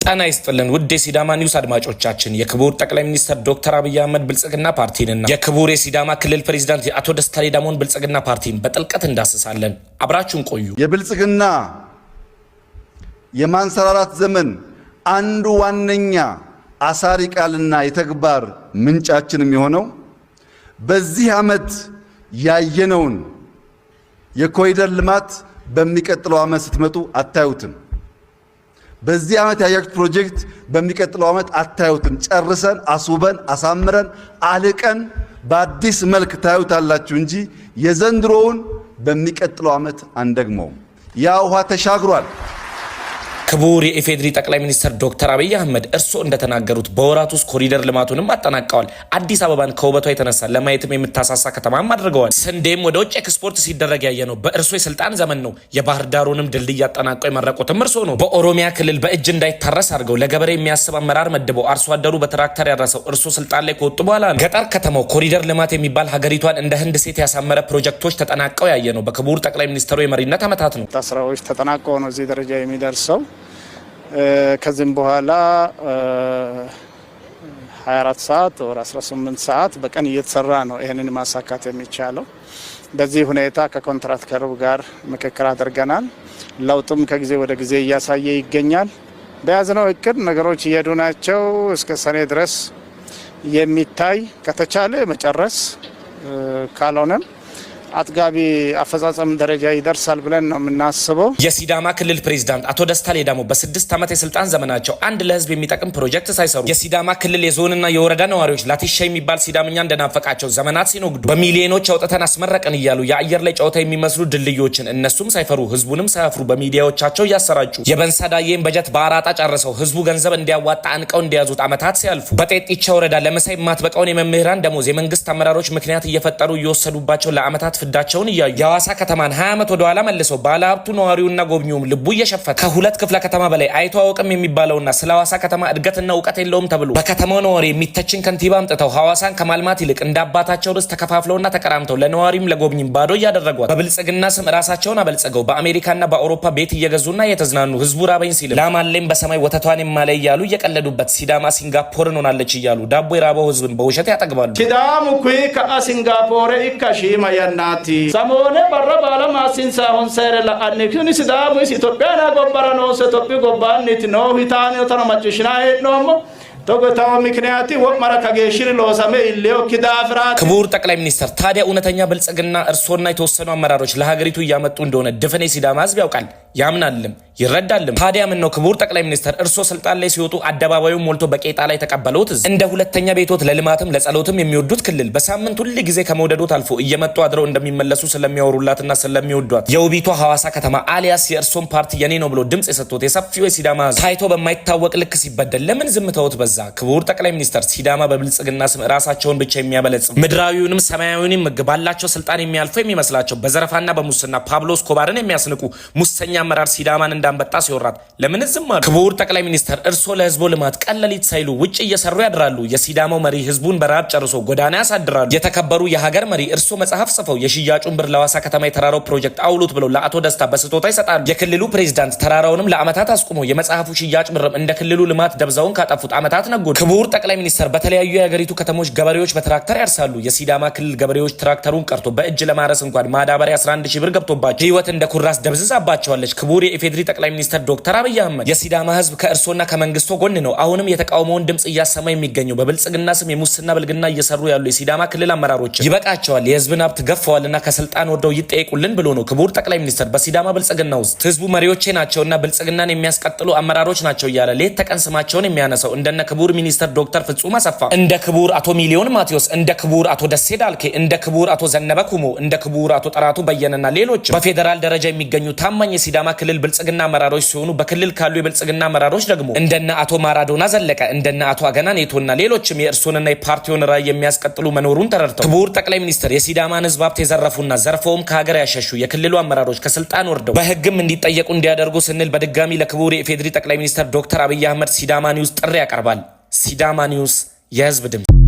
ጣና ይስጥልን ውድ የሲዳማ ኒውስ አድማጮቻችን የክቡር ጠቅላይ ሚኒስትር ዶክተር አብይ አህመድ ብልጽግና ፓርቲንና የክቡር የሲዳማ ክልል ፕሬዝዳንት አቶ ደስታ ሌዳሞን ብልጽግና ፓርቲን በጥልቀት እንዳስሳለን። አብራችሁን ቆዩ። የብልጽግና የማንሰራራት ዘመን አንዱ ዋነኛ አሳሪ ቃልና የተግባር ምንጫችን የሚሆነው በዚህ ዓመት ያየነውን የኮሪደር ልማት በሚቀጥለው ዓመት ስትመጡ አታዩትም። በዚህ ዓመት ያያችሁት ፕሮጀክት በሚቀጥለው ዓመት አታዩትም። ጨርሰን አስውበን አሳምረን አልቀን በአዲስ መልክ ታዩታላችሁ እንጂ የዘንድሮውን በሚቀጥለው ዓመት አንደግመውም። ያ ውሃ ተሻግሯል። ክቡር የኢፌድሪ ጠቅላይ ሚኒስትር ዶክተር አብይ አህመድ እርሶ እንደተናገሩት በወራት ውስጥ ኮሪደር ልማቱንም አጠናቀዋል። አዲስ አበባን ከውበቷ የተነሳ ለማየትም የምታሳሳ ከተማም አድርገዋል። ስንዴም ወደ ውጭ ኤክስፖርት ሲደረግ ያየነው በእርሶ የስልጣን ዘመን ነው። የባህር ዳሩንም ድልድይ አጠናቀው የመረቁትም እርሶ ነው። በኦሮሚያ ክልል በእጅ እንዳይታረስ አድርገው ለገበሬ የሚያስብ አመራር መድበው አርሶ አደሩ በትራክተር ያረሰው እርሶ ስልጣን ላይ ከወጡ በኋላ ነው። ገጠር ከተማው ኮሪደር ልማት የሚባል ሀገሪቷን እንደ ህንድ ሴት ያሳመረ ፕሮጀክቶች ተጠናቀው ያየነው በክቡር ጠቅላይ ሚኒስትሩ የመሪነት ዓመታት ነው። ስራዎች ተጠናቀው ነው እዚህ ደረጃ የሚደርሰው። ከዚህም በኋላ 24 ሰዓት ወር 18 ሰዓት በቀን እየተሰራ ነው ይሄንን ማሳካት የሚቻለው። በዚህ ሁኔታ ከኮንትራክት ከሩብ ጋር ምክክር አድርገናል። ለውጥም ከጊዜ ወደ ጊዜ እያሳየ ይገኛል። በያዝነው እቅድ ነገሮች እየሄዱ ናቸው። እስከ ሰኔ ድረስ የሚታይ ከተቻለ መጨረስ ካልሆነም አጥጋቢ አፈጻጸም ደረጃ ይደርሳል ብለን ነው የምናስበው። የሲዳማ ክልል ፕሬዝዳንት አቶ ደስታ ሌዳሞ በ6 ዓመት የስልጣን ዘመናቸው አንድ ለህዝብ የሚጠቅም ፕሮጀክት ሳይሰሩ የሲዳማ ክልል የዞንና የወረዳ ነዋሪዎች ላቲሻ የሚባል ሲዳምኛ እንደናፈቃቸው ዘመናት ሲኖግዱ በሚሊዮኖች አውጥተን አስመረቀን እያሉ የአየር ላይ ጨዋታ የሚመስሉ ድልድዮችን እነሱም ሳይፈሩ ህዝቡንም ሳያፍሩ በሚዲያዎቻቸው እያሰራጩ የበንሳዳዬን በጀት በአራጣ ጨርሰው ህዝቡ ገንዘብ እንዲያዋጣ አንቀው እንዲያዙት ዓመታት ሲያልፉ በጤጤቻ ወረዳ ለመሳይ የማትበቃውን የመምህራን ደሞዝ የመንግስት አመራሮች ምክንያት እየፈጠሩ እየወሰዱባቸው ለዓመታት ፍዳቸውን እያዩ የሐዋሳ ከተማን 20 ዓመት ወደ ኋላ መልሰው ባለሀብቱ ነዋሪውና ጎብኚውም ልቡ እየሸፈተ ከሁለት ክፍለ ከተማ በላይ አይቶ አውቅም የሚባለውና ስለ ሐዋሳ ከተማ እድገትና እውቀት የለውም ተብሎ በከተማው ነዋሪ የሚተችን ከንቲባ አምጥተው ሐዋሳን ከማልማት ይልቅ እንዳባታቸው ርስ ተከፋፍለውና ተቀራምተው ለነዋሪም ለጎብኚም ባዶ እያደረጓት በብልጽግና ስም ራሳቸውን አበልጸገው በአሜሪካና በአውሮፓ ቤት እየገዙና እየተዝናኑ ህዝቡ ራበኝ ሲል ላማለኝ በሰማይ ወተቷን የማለ እያሉ እየቀለዱበት ሲዳማ ሲንጋፖርን ሆናለች እያሉ ዳቦ የራበው ህዝብን በውሸት ያጠግባሉ። ሲዳሙ ኩይ ከሲንጋፖር ኢካሺ ማያና ሰሞነ በረ ባለማሲን ሳሆን ሰረላ አንኩኒ ሲዳሙ ኢትዮጵያና ጎበራኖ ሰቶፒ ጎባኒት ነው ሂታኔ ተነማጭሽና ሄድኖሞ ተጎታው ምክንያት ወማራ ከገሽሪ ለወሰመ ኢሌው ኪዳፍራ ክቡር ጠቅላይ ሚኒስትር ታዲያ እውነተኛ ብልጽግና እርሶና የተወሰኑ አመራሮች ለሀገሪቱ እያመጡ እንደሆነ ድፍኔ ሲዳማ ህዝብ ያውቃል፣ ያምናልም ይረዳልም። ታዲያ ምን ነው ክቡር ጠቅላይ ሚኒስትር እርሶ ስልጣን ላይ ሲወጡ አደባባዩን ሞልቶ በቄጣ ላይ ተቀበሉት እንደ ሁለተኛ ቤቶት ለልማትም ለጸሎትም የሚወዱት ክልል በሳምንት ሁሉ ጊዜ ከመውደዶት አልፎ እየመጡ አድረው እንደሚመለሱ ስለሚያወሩላትና ስለሚወዷት የውቢቷ ሐዋሳ ከተማ አሊያስ የእርሶን ፓርቲ የኔ ነው ብሎ ድምጽ የሰጡት የሰፊው የሲዳማ ህዝብ ታይቶ በማይታወቅ ልክ ሲበደል ለምን ዝምታዎት በዛ? ክቡር ጠቅላይ ሚኒስትር ሲዳማ በብልጽግና ስም ራሳቸውን ብቻ የሚያበለጽጉ ምድራዊውንም ሰማያዊውንም ምግብ ባላቸው ስልጣን የሚያልፉ የሚመስላቸው በዘረፋና በሙስና ፓብሎ ስኮባርን የሚያስንቁ ሙሰኛ አመራር ሲዳማን እንዳንበጣ ሲወራት ለምን ዝም አሉ? ክቡር ጠቅላይ ሚኒስትር እርሶ ለህዝቡ ልማት ቀለሊት ሳይሉ ውጭ እየሰሩ ያድራሉ። የሲዳማው መሪ ህዝቡን በራብ ጨርሶ ጎዳና ያሳድራሉ። የተከበሩ የሀገር መሪ እርሶ መጽሐፍ ጽፈው የሽያጩን ብር ለሐዋሳ ከተማ የተራራው ፕሮጀክት አውሉት ብለው ለአቶ ደስታ በስጦታ ይሰጣሉ። የክልሉ ፕሬዝዳንት ተራራውንም ለአመታት አስቆመው የመጽሐፉ ሽያጭ ብርም እንደ ክልሉ ልማት ደብዛውን ካጠፉት አመታት ነጎዱ። ክቡር ጠቅላይ ሚኒስትር በተለያዩ የሀገሪቱ ከተሞች ገበሬዎች በትራክተር ያርሳሉ። የሲዳማ ክልል ገበሬዎች ትራክተሩን ቀርቶ በእጅ ለማረስ እንኳን ማዳበሪያ 11 ሺህ ብር ገብቶባቸው ህይወት እንደ ኩራስ ደብዝዛባቸዋለች። ክቡር የኢፌድሪ ጠቅላይ ሚኒስትር ዶክተር አብይ አህመድ የሲዳማ ህዝብ ከእርሶና ከመንግስቶ ጎን ነው። አሁንም የተቃውሞውን ድምጽ እያሰማ የሚገኘው በብልጽግና ስም የሙስና ብልግና እየሰሩ ያሉ የሲዳማ ክልል አመራሮች ይበቃቸዋል፣ የህዝብን ሀብት ገፈዋልና ከስልጣን ወርደው ይጠየቁልን ብሎ ነው ክቡር ጠቅላይ ሚኒስትር በሲዳማ ብልጽግና ውስጥ ህዝቡ መሪዎቼ ናቸውና ብልጽግናን የሚያስቀጥሉ አመራሮች ናቸው እያለ ሌት ተቀን ስማቸውን የሚያነሳው እንደነ ክቡር ሚኒስትር ዶክተር ፍጹም አሰፋ እንደ ክቡር አቶ ሚሊዮን ማቴዎስ እንደ ክቡር አቶ ደሴ ዳልኬ እንደ ክቡር አቶ ዘነበ ኩሞ እንደ ክቡር አቶ ጠራቱ በየነና ሌሎች በፌደራል ደረጃ የሚገኙ ታማኝ የሲዳማ ክልል ብልጽግና አመራሮች ሲሆኑ በክልል ካሉ የብልጽግና አመራሮች ደግሞ እንደነ አቶ ማራዶና ዘለቀ እንደነ አቶ አገና ኔቶና ሌሎችም የእርሶንና የፓርቲውን ራዕይ የሚያስቀጥሉ መኖሩን ተረድተው ክቡር ጠቅላይ ሚኒስትር የሲዳማን ህዝብ ሀብት የዘረፉና ዘርፈውም ከሀገር ያሸሹ የክልሉ አመራሮች ከስልጣን ወርደው በህግም እንዲጠየቁ እንዲያደርጉ ስንል በድጋሚ ለክቡር የኢፌድሪ ጠቅላይ ሚኒስትር ዶክተር አብይ አህመድ ሲዳማ ኒውስ ጥሪ ያቀርባል። ሲዳማ ኒውስ የህዝብ ድምፅ